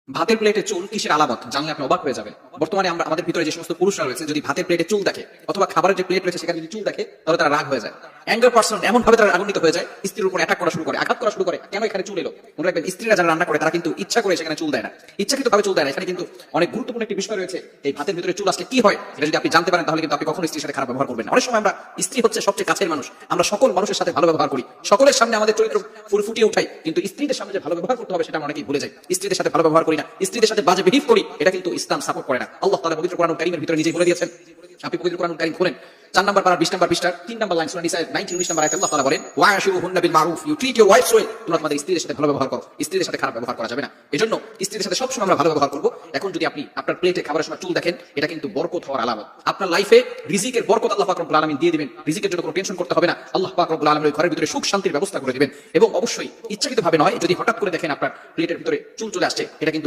ভাতের প্লেটে চুল কিসের আলামত জানলে আপনি অবাক হয়ে যাবেন। বর্তমানে আমরা আমাদের ভিতরে যে সমস্ত পুরুষরা রয়েছে যদি ভাতের প্লেটে চুল দেখে অথবা খাবারের যে প্লেট রয়েছে সেখানে যদি চুল দেখে তাহলে তারা রাগ হয়ে যায়। অ্যাঙ্গার পার্সন এমন ভাবে তারা রাগান্বিত হয়ে যায়, স্ত্রীর উপর অ্যাটাক করা শুরু করে, আঘাত করা শুরু করে। কেন এখানে চুল এলো? মনে রাখবেন, স্ত্রীরা যারা রান্না করে তারা কিন্তু ইচ্ছা করে সেখানে চুল দেয় না, ইচ্ছাকৃত ভাবে চুল দেয় না। এখানে কিন্তু অনেক গুরুত্বপূর্ণ একটি বিষয় রয়েছে। এই ভাতের ভিতরে চুল আসলে কি হয় এটা যদি আপনি জানতে পারেন তাহলে কিন্তু আপনি কখনো স্ত্রীর সাথে খারাপ ব্যবহার করবেন না। অনেক সময় আমরা, স্ত্রী হচ্ছে সবচেয়ে কাছের মানুষ, আমরা সকল মানুষের সাথে ভালো ব্যবহার করি, সকলের সামনে আমাদের চরিত্র ফুটিয়ে উঠাই, কিন্তু স্ত্রীদের সামনে যে ভালো ব্যবহার করতে হবে সেটা আমরা অনেকেই ভুলে যাই। স্ত্রীদের সাথে ভালো ব্যবহার করি না, স্ত্রীদের সাথে বাজে বিহেভ করি, এটা কিন্তু ইসলাম সাপোর্ট করে না। আল্লাহ তাআলা পবিত্র কোরআনুল কারীমের ভিতরে নিজেই বলে দিয়েছেন। আপনি পবিত্র কোরআনুল কারীম খুলেন 4 নম্বর পারা 20 নম্বর পৃষ্ঠার 3 নম্বর লাইন সূরা নিসা 19 নম্বর আয়াতে আল্লাহ তাআলা বলেন, ওয়াশিরুহুন্না বিল মারুফ, you treat your wives well. তোমরা তোমাদের স্ত্রীদের সাথে ভালো ব্যবহার করো, স্ত্রীদের সাথে খারাপ ব্যবহার করা যাবে না। এজন্য স্ত্রীদের সাথে সবসময় আমরা ভালো ব্যবহার করব। এখন যদি আপনি আপনার প্লেটে খাবারের সময় চুল দেখেন, এটা কিন্তু বরকত হওয়ার আলামত। আপনার লাইফে রিজিকের বরকত আল্লাহ পাক রব্বুল আলামিন দিয়ে দিবেন। রিজিকের জন্য কোনো টেনশন করতে হবে না। আল্লাহ পাক রব্বুল আলামিন ওই ঘরের ভিতরে সুখ শান্তির ব্যবস্থা করে দিবেন। এবং অবশ্যই ইচ্ছাকৃতভাবে নয়, যদি হঠাৎ করে দেখেন আপনার প্লেটের ভিতরে চুল চলে আসছে, এটা কিন্তু